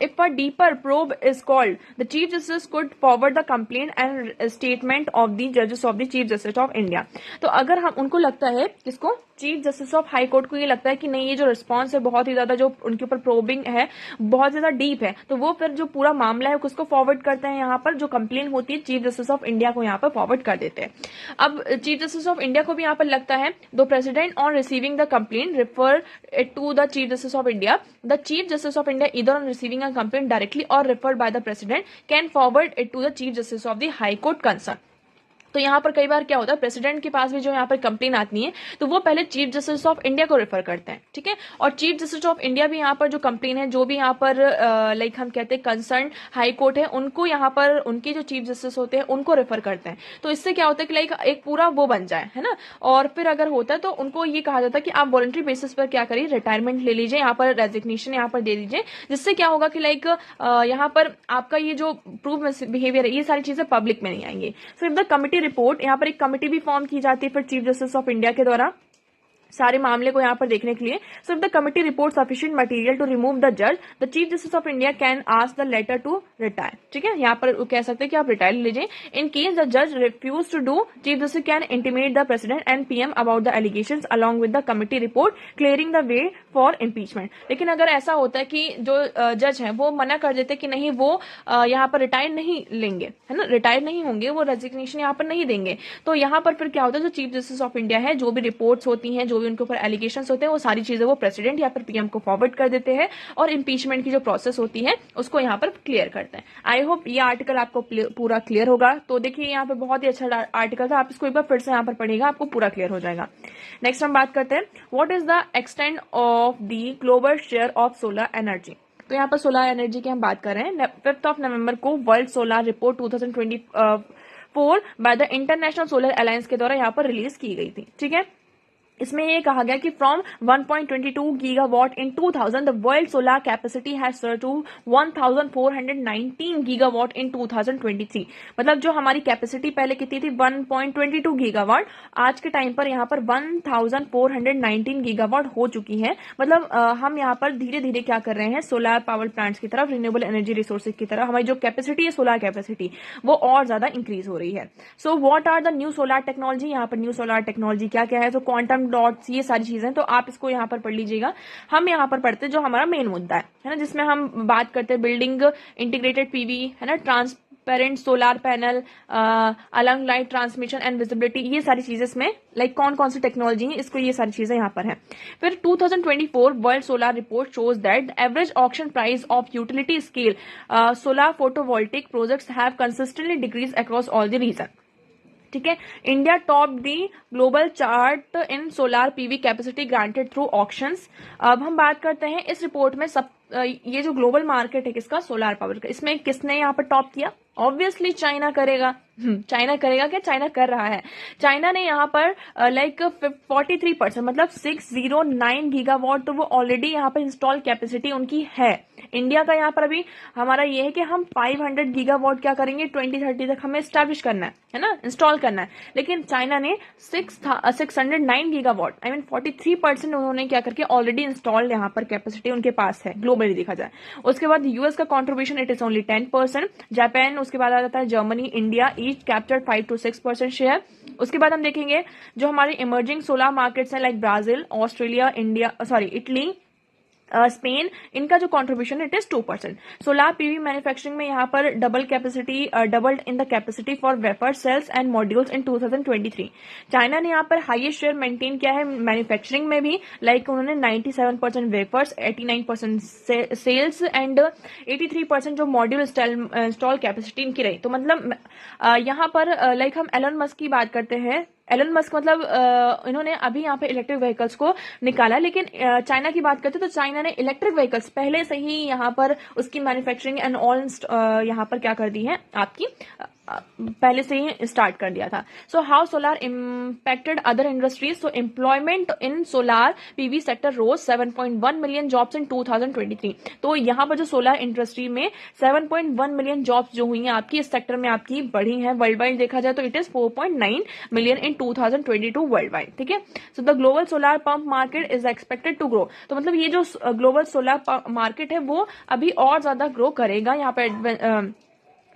if a deeper probe is called the chief justice could forward the complaint and statement of the जजेस of the chief justice of India. तो अगर हम उनको लगता है किसको, chief justice of high court को ये लगता है कि नहीं ये जो रिस्पॉन्स है बहुत ही ज्यादा जो उनके ऊपर प्रोबिंग है बहुत ज्यादा डीप है, तो वो फिर जो पूरा मामला है उसको फॉरवर्ड करते हैं, यहाँ पर जो कंप्लेन होती है चीफ जस्टिस ऑफ इंडिया को यहाँ पर फॉरवर्ड कर देते हैं। अब चीफ जस्टिस ऑफ इंडिया को भी यहाँ पर लगता है the president on receiving the complain refer it to the chief justice of India, the chief justice of India either on receiving a complain directly or referred by the president can forward it to the chief justice of the high court concern. तो यहाँ पर कई बार क्या होता है, president के पास भी जो यहाँ पर कंप्लेन आती है तो वो पहले चीफ जस्टिस ऑफ इंडिया को रेफर करते हैं, ठीक है, और चीफ जस्टिस ऑफ इंडिया भी यहाँ पर जो कंप्लेन है, जो भी यहाँ पर लाइक हम कहते हैं कंसर्न हाई कोर्ट है, उनको यहाँ पर उनके जो चीफ जस्टिस होते हैं उनको रेफर करते हैं। तो इससे क्या होता है कि लाइक एक पूरा वो बन जाए, है ना, और फिर अगर होता है तो उनको ये कहा जाता है कि आप वॉलंटरी बेसिस पर क्या करिए, रिटायरमेंट ले लीजिए, यहाँ पर रेजिग्नेशन यहाँ पर दे दीजिए, जिससे क्या होगा कि लाइक यहाँ पर आपका ये जो प्रूव बिहेवियर है ये सारी चीजें पब्लिक में नहीं आएंगी। सो इफ द कमिटी रिपोर्ट, यहाँ पर एक कमिटी भी फॉर्म की जाती है फिर चीफ जस्टिस ऑफ इंडिया के द्वारा सारे मामले को यहाँ पर देखने के लिए। So if the committee report sufficient material to remove the जज the chief justice of India can ask the letter to retire, ठीक है, यहाँ पर कह सकते हैं कि आप रिटायर लीजिए। इन केस द जज refuse to do, chief justice can intimate the president and PM about the allegations along with the committee report clearing the way for impeachment. लेकिन अगर ऐसा होता है कि जो जज है वो मना कर देते कि नहीं वो यहाँ पर रिटायर नहीं लेंगे, है ना, रिटायर नहीं होंगे, वो रेजिग्नेशन यहाँ पर नहीं देंगे, तो यहाँ पर फिर क्या होता है, जो चीफ जस्टिस ऑफ इंडिया है जो भी रिपोर्ट्स होती हैं, जो भी उनके ऊपर एलिगेशंस होते हैं, वो सारी चीजें वो प्रेसिडेंट या फिर पीएम को फॉरवर्ड कर देते हैं और इम्पीचमेंट की जो प्रोसेस होती है उसको यहाँ पर क्लियर करते हैं। आई होप ये आर्टिकल आपको पूरा क्लियर होगा। तो देखिए यहाँ पे बहुत ही अच्छा आर्टिकल था, आप इसको एक बार फिर से यहाँ पर पढ़ेगा, आपको पूरा क्लियर हो जाएगा। नेक्स्ट हम बात करते हैं what is the extent of the global share of solar energy. तो यहाँ पर सोलर एनर्जी की हम बात कर रहे हैं। 5 नवंबर को world solar report 2024 by the international solar alliance के द्वारा यहाँ पर रिलीज की गई थी, ठीक है। इसमें ये कहा गया कि from 1.22 gigawatt in 2000 the world solar capacity has surge to 1419 gigawatt in 2023। मतलब जो हमारी कैपेसिटी पहले कितनी थी 1.22 गीगावाट, आज के टाइम पर यहाँ पर 1419 गीगावाट हो चुकी है। मतलब हम यहाँ पर धीरे धीरे क्या कर रहे हैं, सोलर पावर प्लांट्स की तरफ, रिन्यूएबल एनर्जी रिसोर्सेज की तरफ हमारी जो कैपेसिटी है सोलर कैपेसिटी वो और ज्यादा इंक्रीज हो रही है। So what are the new solar technology, यहाँ पर न्यू सोलर टेक्नोलॉजी क्या क्या है, तो क्वांटम सम डॉट्स, ये सारी चीजें, तो आप इसको यहाँ पर पढ़ लीजिएगा। हम यहाँ पर पढ़ते जो हमारा मेन मुद्दा है ना, जिसमें हम बात करते हैं बिल्डिंग इंटीग्रेटेड पीवी, है ना, transparent solar panel, along light transmission and visibility, ये सारी चीजें इसमें लाइक कौन कौन सी टेक्नोलॉजी है, इसको ये सारी चीजें यहाँ पर है। फिर 2024 world solar report shows that average auction price of utility scale solar photovoltaic projects have consistently decrease across all the region. ठीक है, India top the global chart in solar PV capacity granted through auctions. अब हम बात करते हैं इस report में सब ये जो ग्लोबल मार्केट है किसका, सोलार पावर का, इसमें किसने यहाँ पर टॉप किया? ऑब्वियसली चाइना करेगा। चाइना करेगा क्या? चाइना कर रहा है। चाइना ने यहाँ पर लाइक 43% मतलब 609 गीगावाट, तो वो ऑलरेडी यहाँ पर इंस्टॉल कैपेसिटी उनकी है। इंडिया का यहाँ पर अभी हमारा ये है कि हम 500 गीगावाट क्या करेंगे 2030 तक हमें स्टैब्लिश करना है ना, इंस्टॉल करना है। लेकिन चाइना ने 609 गीगावाट आई मीन 43% उन्होंने क्या करके ऑलरेडी इंस्टॉल्ड यहाँ पर कैपेसिटी उनके पास है ग्लोबली देखा जाए। उसके बाद यूएस का contribution it is only 10%, Japan, उसके बाद आ जाता है Germany, India, each captured 5 to 6% share. उसके बाद हम देखेंगे जो हमारे इमर्जिंग सोलर मार्केट्स हैं like Brazil, Australia, Italy, Spain, इनका जो contribution it is 2%। Solar PV manufacturing में यहाँ पर doubled in the capacity for wafer cells and modules इन 2023। चाइना ने यहाँ पर हाईएस्ट शेयर मेंटेन किया है मैन्युफैक्चरिंग में भी, लाइक उन्होंने 97% वेफर्स, 89% सेल्स एंड 83% जो मॉड्यूल इंस्टॉल कैपेसिटी इनकी रही। तो मतलब यहाँ पर लाइक हम एलन मस्क की बात करते हैं, एलन मस्क मतलब इन्होंने अभी यहाँ पे इलेक्ट्रिक व्हीकल्स को निकाला, लेकिन चाइना की बात करते तो चाइना ने इलेक्ट्रिक व्हीकल्स पहले से ही यहाँ पर उसकी मैन्युफैक्चरिंग एंड ऑल यहाँ पर क्या कर दी है आपकी पहले से ही स्टार्ट कर दिया था। So how solar impacted other industries, so employment in solar PV sector rose 7.1 million jobs in 2023। तो यहाँ पर जो सोलार इंडस्ट्री में 7.1 मिलियन जॉब्स जो हुई हैं आपकी इस सेक्टर में आपकी बढ़ी हैं। वर्ल्ड वाइड देखा जाए तो it is 4.9 million in 2022 world wide. ठीक है, so the global solar pump market is expected to grow. तो मतलब ये जो ग्लोबल सोलार मार्केट है वो अभी और ज्यादा ग्रो करेगा यहाँ पे,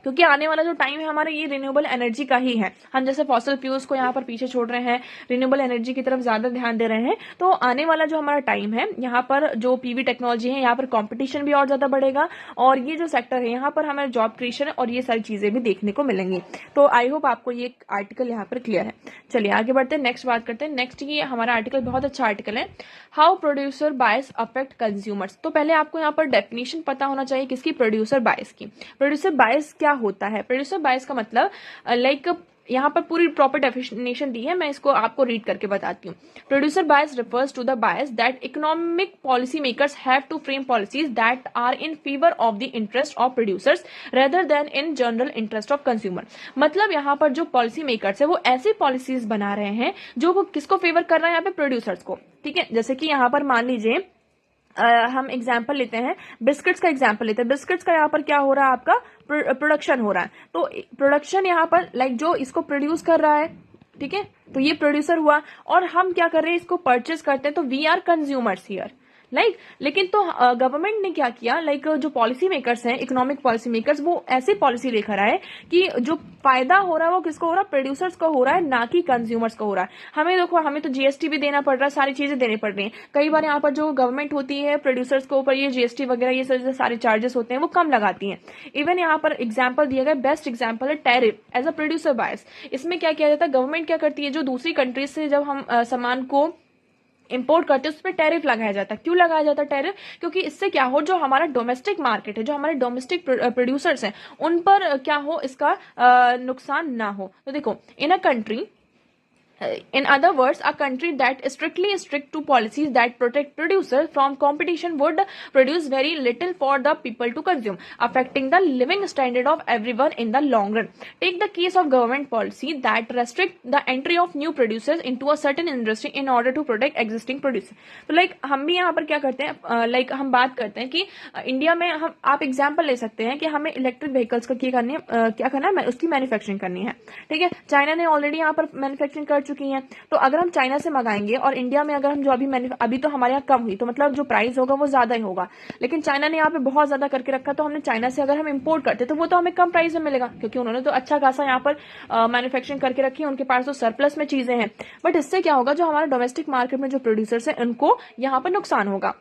क्योंकि आने वाला जो टाइम है हमारा ये रिन्यूएबल एनर्जी का ही है। हम जैसे फॉसिल फ्यूल्स को यहाँ पर पीछे छोड़ रहे हैं, रिन्यूएबल एनर्जी की तरफ ज्यादा ध्यान दे रहे हैं, तो आने वाला जो हमारा टाइम है यहाँ पर जो पीवी टेक्नोलॉजी है यहाँ पर कंपटीशन भी और ज्यादा बढ़ेगा, और ये जो सेक्टर है यहाँ पर हमें जॉब क्रिएशन और ये सारी चीजें भी देखने को मिलेंगी। तो आई होप आपको ये आर्टिकल यहाँ पर क्लियर है। चलिए आगे बढ़ते हैं, नेक्स्ट बात करते हैं। नेक्स्ट ये हमारा आर्टिकल बहुत अच्छा आर्टिकल है, how producer bias affect consumers. तो पहले आपको यहाँ पर डेफिनेशन पता होना चाहिए किसकी, प्रोड्यूसर बायस की। प्रोड्यूसर बायस क्या होता है? प्रोड्यूसर बायस का मतलब लाइक यहाँ पर पूरी प्रॉपर डेफिनेशन दी है, मैं इसको आपको रीड करके बताती हूँ। Producer bias refers to the bias that economic policy makers have to frame policies that are in favour of the interest of producers rather than in general interest of consumer. मतलब यहाँ पर जो policy makers है वो ऐसी policies बना रहे हैं जो वो किसको फेवर कर रहा है, यहाँ पे प्रोड्यूसर्स को। ठीक है, जैसे कि यहाँ पर मान लीजिए हम एग्जाम्पल लेते हैं, बिस्किट्स का एग्जाम्पल लेते हैं। बिस्किट्स का यहाँ पर क्या हो रहा है, आपका प्रोडक्शन हो रहा है। तो प्रोडक्शन यहाँ पर लाइक जो इसको प्रोड्यूस कर रहा है, ठीक है, तो ये प्रोड्यूसर हुआ, और हम क्या कर रहे हैं, इसको परचेज करते हैं, तो we are consumers here like. लेकिन तो गवर्नमेंट ने क्या किया, लाइक जो पॉलिसी मेकर्स हैं, इकोनॉमिक पॉलिसी मेकर्स, वो ऐसी पॉलिसी लेकर आए कि जो फायदा हो रहा है वो किसको हो रहा है, प्रोड्यूसर्स को हो रहा है, ना कि कंज्यूमर्स को हो रहा है। हमें देखो, हमें तो जीएसटी भी देना पड़ रहा है, सारी चीजें देनी पड़ रही हैं। कई बार यहाँ पर जो गवर्नमेंट होती है प्रोड्यूसर्स के ऊपर ये जीएसटी वगैरह ये सारे चार्जेस होते हैं वो कम लगाती हैं। इवन यहाँ पर एग्जाम्पल दिया गया, बेस्ट एग्जाम्पल है टैरिफ एज अ प्रोड्यूसर बायस। इसमें क्या किया जाता है, गवर्नमेंट क्या करती है, जो दूसरी कंट्रीज से जब हम सामान को इंपोर्ट करते हैं उस पर टैरिफ लगाया जाता है। क्यों लगाया जाता है टैरिफ? क्योंकि इससे क्या हो, जो हमारा डोमेस्टिक मार्केट है, जो हमारे डोमेस्टिक प्रोड्यूसर्स हैं, उन पर क्या हो, इसका नुकसान ना हो। तो देखो, in a country, in other words, a country that is strictly strict to policies that protect producers from competition would produce very little for the people to consume, affecting the living standard of everyone in the long run. Take the case of government policy that restrict the entry of new producers into a certain industry in order to protect existing producers. तो like हम भी यहाँ पर क्या करते हैं, like हम बात करते हैं कि इंडिया में हम, आप एग्जाम्पल ले सकते हैं कि हमें इलेक्ट्रिक व्हीकल्स का क्या करना है, उसकी मैन्युफैक्चरिंग करनी है। ठीक है, चाइना ने ऑलरेडी यहाँ पर मैन्युफैक्चरिंग कर चुकी हैं। तो अगर हम चाइना से मंगाएंगे और इंडिया में अगर हम जो अभी तो हमारे यहाँ कम हुई, तो मतलब जो प्राइस होगा वो ज्यादा ही होगा, लेकिन चाइना ने यहाँ पे बहुत ज्यादा करके रखा, तो हमने चाइना से अगर हम इम्पोर्ट करते तो वो तो हमें कम प्राइस में मिलेगा, क्योंकि उन्होंने तो अच्छा खासा यहाँ पर मैन्युफैक्चरिंग करके रखी है, उनके पास तो सरप्लस में चीजें हैं। बट इससे क्या होगा, जो हमारे डोमेस्टिक मार्केट में जो प्रोड्यूसर्स हैं उनको यहाँ पर नुकसान होगा,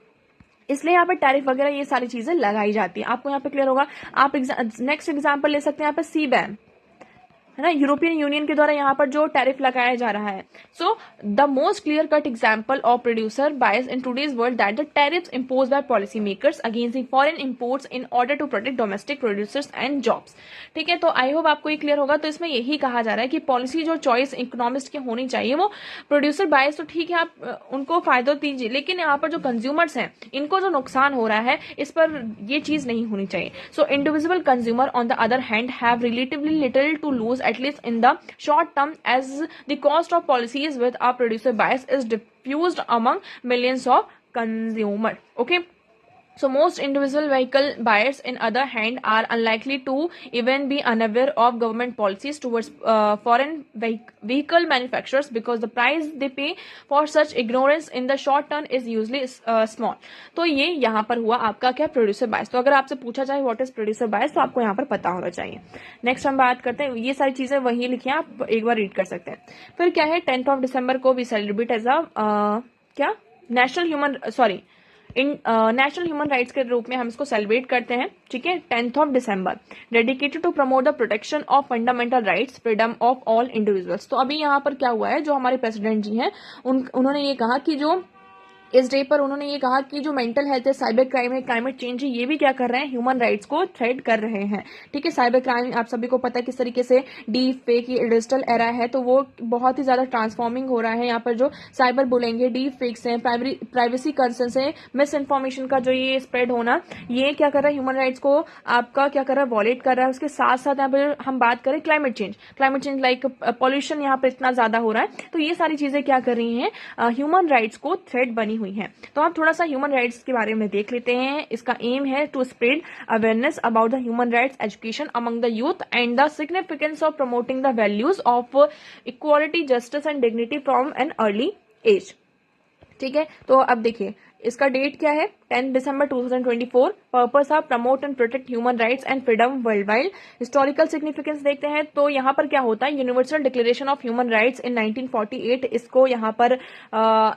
इसलिए यहाँ पर टैरिफ वगैरह ये सारी चीजें लगाई जाती है। आपको यहाँ पे क्लियर होगा। आप नेक्स्ट एग्जांपल ले सकते हैं यहाँ पे सीबैम, है ना, यूरोपियन यूनियन के द्वारा यहाँ पर जो टैरिफ लगाया जा रहा है। So the most clear cut example of producer bias in today's world that the tariffs impose by policy makers against foreign imports in order to protect domestic producers and jobs. ठीक है, तो I hope आपको ये clear होगा। तो इसमें यही कहा जा रहा है कि पॉलिसी जो चॉइस इकोनॉमिस्ट की होनी चाहिए वो प्रोड्यूसर बायस, तो ठीक है आप उनको फायदा दीजिए, लेकिन यहाँ पर जो कंज्यूमर्स हैं इनको जो नुकसान हो रहा है इस पर ये चीज नहीं होनी चाहिए। So individual consumer on the other hand have relatively little to lose at least in the short term, as the cost of policies with a producer bias is diffused among millions of consumers. Okay, so most individual vehicle buyers in other hand are unlikely to even be unaware of government policies towards foreign vehicle manufacturers, because the price they pay for such ignorance in the short term is usually small. तो ये यहाँ पर हुआ आपका क्या, producer बायस। तो अगर आपसे पूछा जाए व्हाट इज प्रोड्यूसर बायस, तो आपको यहाँ पर पता होना चाहिए। नेक्स्ट हम बात करते हैं, ये सारी चीजें वही लिखी हैं, आप एक बार रीड कर सकते हैं। फिर क्या है, 10 दिसंबर को भी सेलिब्रेट एज अ क्या नेशनल ह्यूमन राइट्स के रूप में हम इसको सेलिब्रेट करते हैं। ठीक है, 10 दिसंबर, dedicated to promote the protection of fundamental rights, freedom of all individuals. तो अभी यहाँ पर क्या हुआ है, जो हमारे प्रेसिडेंट जी हैं उन्होंने ये कहा कि जो इस डे पर उन्होंने ये कहा कि जो मेंटल हेल्थ है, साइबर क्राइम है, क्लाइमेट चेंज है, ये भी क्या कर रहे हैं, ह्यूमन राइट्स को थ्रेट कर रहे हैं। ठीक है, साइबर क्राइम आप सभी को पता है किस तरीके से डीप फेक ये डिजिटल एरा है, तो वो बहुत ही ज्यादा ट्रांसफॉर्मिंग हो रहा है। यहाँ पर जो साइबर बुलिंग है, डीप फेक्स है, प्राइवेसी कंसर्न है, मिस इन्फॉर्मेशन का जो ये स्प्रेड होना, ये क्या कर रहा है, ह्यूमन राइट्स को आपका क्या कर रहा है, वॉलेट कर रहा है। उसके साथ साथ यहाँ पर हम बात करें क्लाइमेट चेंज लाइक पॉल्यूशन यहाँ पर इतना ज्यादा हो रहा है, तो ये सारी चीजें क्या कर रही हैं, ह्यूमन राइट्स को थ्रेट बनी हुई है। तो आप थोड़ा सा ह्यूमन राइट्स के बारे में देख लेते हैं। इसका एम है to spread awareness about the human rights education among the youth and the significance of promoting the values of equality, justice and dignity from an early age. ठीक है, तो अब देखिए इसका डेट क्या है, 10 दिसंबर 2024। Purpose of promote and protect human rights and freedom world wide. Historical significance देखते हैं, तो यहाँ पर क्या होता है, universal declaration of human rights in 1948, इसको यहाँ पर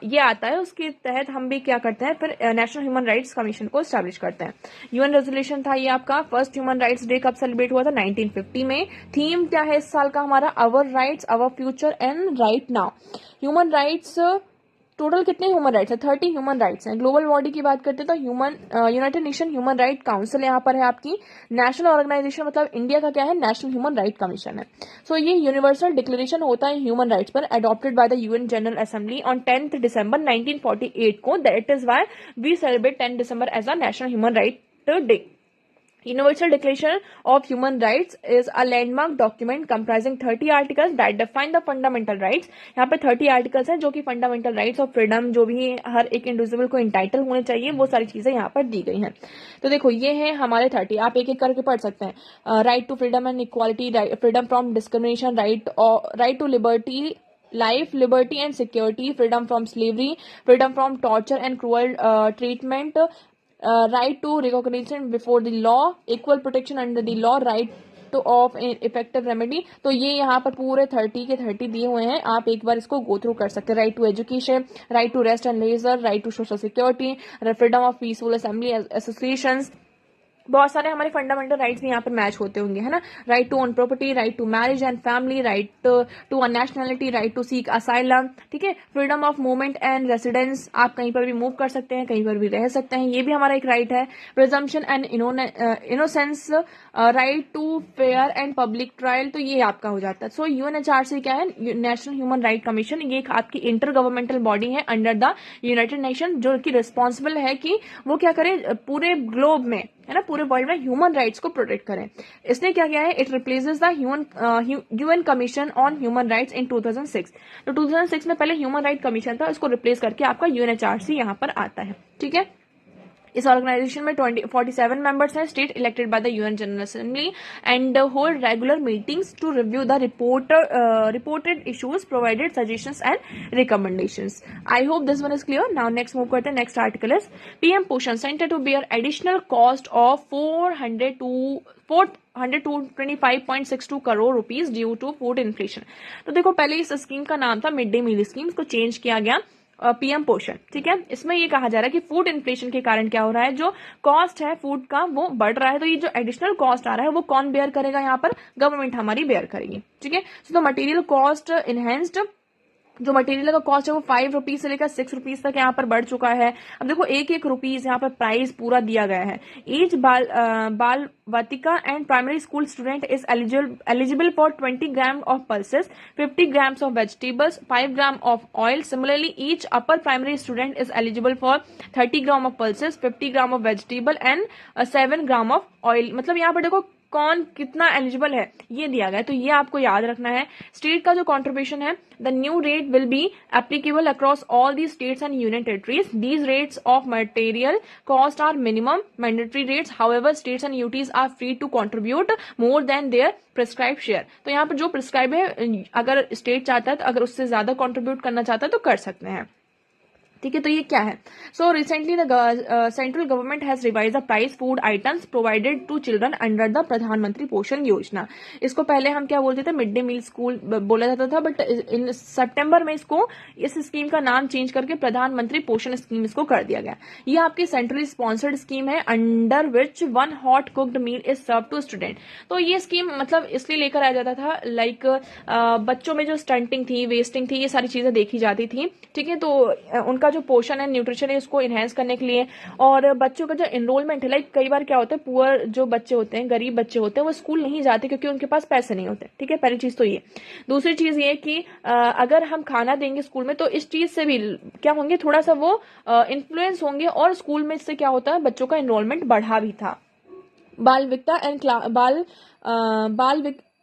ये आता है, उसके तहत हम भी क्या करते हैं, फिर नेशनल ह्यूमन राइट्स कमीशन को स्टैब्लिश करते हैं। यूएन रेजोल्यूशन था ये आपका। फर्स्ट ह्यूमन राइट्स डे कब सेलिब्रेट हुआ था, 1950 में। थीम क्या है इस साल का हमारा, our rights our future and right now. Human rights total कितने ह्यूमन राइट्स है, 30 ह्यूमन राइट्स हैं। ग्लोबल बॉडी की बात करते हैं तो United Nation human right council यहाँ पर है आपकी। नेशनल ऑर्गेनाइजेशन मतलब इंडिया का क्या है, नेशनल ह्यूमन राइट कमीशन है। सो ये यूनिवर्सल डिक्लेरेशन होता है ह्यूमन राइट्स पर, adopted by the UN general assembly on 10 December 1948 को। That is why we celebrate 10 December as a national human right day. Universal Declaration of Human Rights is a landmark document comprising 30 articles that define the fundamental rights। यहाँ पे 30 articles हैं जो कि fundamental rights और freedom जो भी हर एक individual को entitled होने चाहिए, वो सारी चीजें यहाँ पर दी गई हैं। तो देखो ये हैं हमारे 30, आप एक एक करके पढ़ सकते हैं। Right to freedom and equality, freedom from discrimination, right to liberty, life, liberty and security, freedom from slavery, freedom from torture and cruel treatment, right to recognition before the law, equal protection under the law, right to of effective remedy। तो ये यहाँ पर पूरे 30 के 30 दिए हुए हैं, आप एक बार इसको गो थ्रू कर सकते हैं। Right to education, right to rest and leisure, right to social security, freedom of peaceful assembly associations, बहुत सारे हमारे फंडामेंटल राइट्स भी यहाँ पर मैच होते होंगे, है ना। Right to own property, right to marriage and family, right to a nationality, right to seek asylum. ठीक है, freedom of movement and residence, आप कहीं पर भी मूव कर सकते हैं, कहीं पर भी रह सकते हैं, ये भी हमारा एक राइट है। Presumption and innocence, right to fair and public trial, तो ये आपका हो जाता है। सो यूएनएचआरसी क्या है, नेशनल ह्यूमन राइट कमीशन, ये एक आपकी इंटर गवर्नमेंटल बॉडी है अंडर द यूनाइटेड नेशन, जो कि रिस्पॉन्सिबल है कि वो क्या करे, पूरे ग्लोब में, है ना, पूरे वर्ल्ड में ह्यूमन राइट्स को प्रोटेक्ट करें। इसने क्या किया है, it replaces the UN commission on human rights in 2006। तो 2006 में पहले ह्यूमन राइट कमीशन था, इसको रिप्लेस करके आपका यूएनएचआरसी यहाँ पर आता है। ठीक है, इस ऑर्गेनाइजेशन में 47 मेंबर्स हैं, state elected by the UN general assembly and hold regular meetings to review the reported issues, provided suggestions and recommendations. I hope this one is clear. Now next move करते हैं. Next article is PM Poshan centre to bear additional cost of 425.62 crore rupees due to food inflation. तो देखो, पहले इस scheme का नाम था mid day meal scheme, इसको चेंज किया गया पीएम पोषण. ठीक है, इसमें ये कहा जा रहा है कि फूड इन्फ्लेशन के कारण क्या हो रहा है, जो कॉस्ट है फूड का वो बढ़ रहा है. तो ये जो एडिशनल कॉस्ट आ रहा है वो कौन बेयर करेगा, यहाँ पर गवर्नमेंट हमारी बेयर करेगी. ठीक है, तो मटेरियल कॉस्ट इनहेंस्ड, जो मटेरियल का कॉस्ट है वो 5 रुपीज से लेकर 6 रुपीज तक यहाँ पर बढ़ चुका है. अब देखो, एक रुपीज यहाँ पर प्राइस पूरा दिया गया है. Each Bal Vatika and primary school student is eligible for 20 gram of pulses, 50 grams of vegetables, 5 gram of oil. Similarly each upper primary student is eligible for 30 gram of pulses, 50 gram of vegetable and 7 gram of oil. मतलब यहाँ पर देखो कौन कितना eligible है ये दिया गया है, तो ये आपको याद रखना है. स्टेट का जो कॉन्ट्रीब्यूशन है, the new rate will be applicable across all the states and union territories. These rates of material cost are minimum mandatory rates. However states and UTs are free to contribute more than their prescribe share. तो यहाँ पर जो prescribe है, अगर state चाहता है तो अगर उससे ज्यादा कॉन्ट्रीब्यूट करना चाहता है तो कर सकते हैं. ठीक है, तो ये क्या है. So recently the central government has revise the price food items provided to children under the Pradhan Mantri Poshan योजना. इसको पहले हम क्या बोलते थे, मिड डे मील स्कूल बोला जाता था, बट इन सितंबर में इसको इस स्कीम का नाम चेंज करके प्रधानमंत्री पोषण स्कीम इसको कर दिया गया. ये आपकी सेंट्रली स्पॉन्सर्ड स्कीम है, under which 1 hot cooked meal is serve to student. तो ये स्कीम मतलब इसलिए लेकर आया जाता था, लाइक बच्चों में जो स्टंटिंग थी, वेस्टिंग थी, ये सारी चीजें देखी जाती थी. ठीक है, तो उनका जो पोषण है, न्यूट्रिशन है, इसको इनहेंस करने के लिए. और बच्चों का जो एनरोलमेंट है, लाइक कई बार क्या होता है, पुअर जो बच्चे होते हैं, गरीब बच्चे होते हैं, वो स्कूल नहीं जाते क्योंकि उनके पास पैसे नहीं होते. ठीक है, पहली चीज तो ये. दूसरी चीज ये कि अगर हम खाना देंगे स्कूल में तो इस चीज से भी क्या होंगे, थोड़ा सा वो इन्फ्लुएंस होंगे, और स्कूल में इससे क्या होता है, बच्चों का एनरोलमेंट बढ़ा भी था. बाल विकता एंड बाल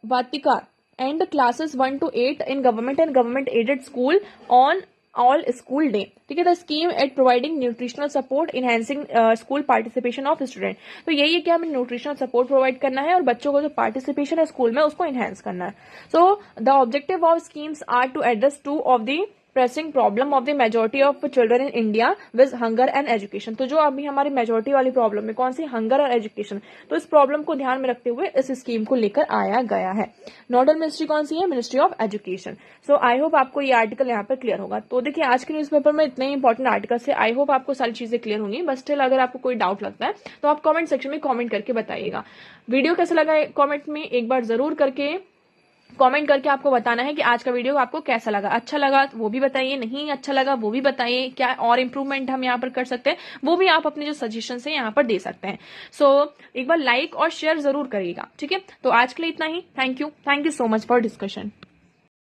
वाटिका and classes 1 to 8 in government and government aided school on all school day. ठीक है, the scheme at providing nutritional support, enhancing school participation of student. तो यही है कि हमें न्यूट्रिशनल सपोर्ट प्रोवाइड करना है और बच्चों का जो पार्टिसिपेशन है स्कूल में उसको इनहेंस करना है. So the objective of schemes are to address 2 of the pressing problem of the majority of children in India with hunger and education. तो जो अभी हमारी मेजोरिटी वाली प्रॉब्लम है, कौन सी, हंगर और एजुकेशन, तो इस प्रॉब्लम को ध्यान में रखते हुए इस स्कीम को लेकर आया गया है. नोडल मिनिस्ट्री कौन सी है, ministry of education. So I hope आपको ये आर्टिकल यहाँ पर क्लियर होगा. तो देखिए, आज के न्यूज़पेपर में इतने इंपॉर्टेंट आर्टिकल्स है, आई होप आपको सारी चीजें क्लियर होंगी. बस स्टिल अगर आपको कोई डाउट लगता है तो आप कॉमेंट सेक्शन में कॉमेंट करके बताइएगा. वीडियो कैसा लगा कॉमेंट में एक बार जरूर करके कमेंट करके आपको बताना है कि आज का वीडियो आपको कैसा लगा. अच्छा लगा वो भी बताइए, नहीं अच्छा लगा वो भी बताइए, क्या और इम्प्रूवमेंट हम यहाँ पर कर सकते हैं वो भी आप अपने जो सजेशन है यहाँ पर दे सकते हैं. सो एक बार लाइक और शेयर जरूर करिएगा. ठीक है, तो आज के लिए इतना ही. Thank you so much for discussion.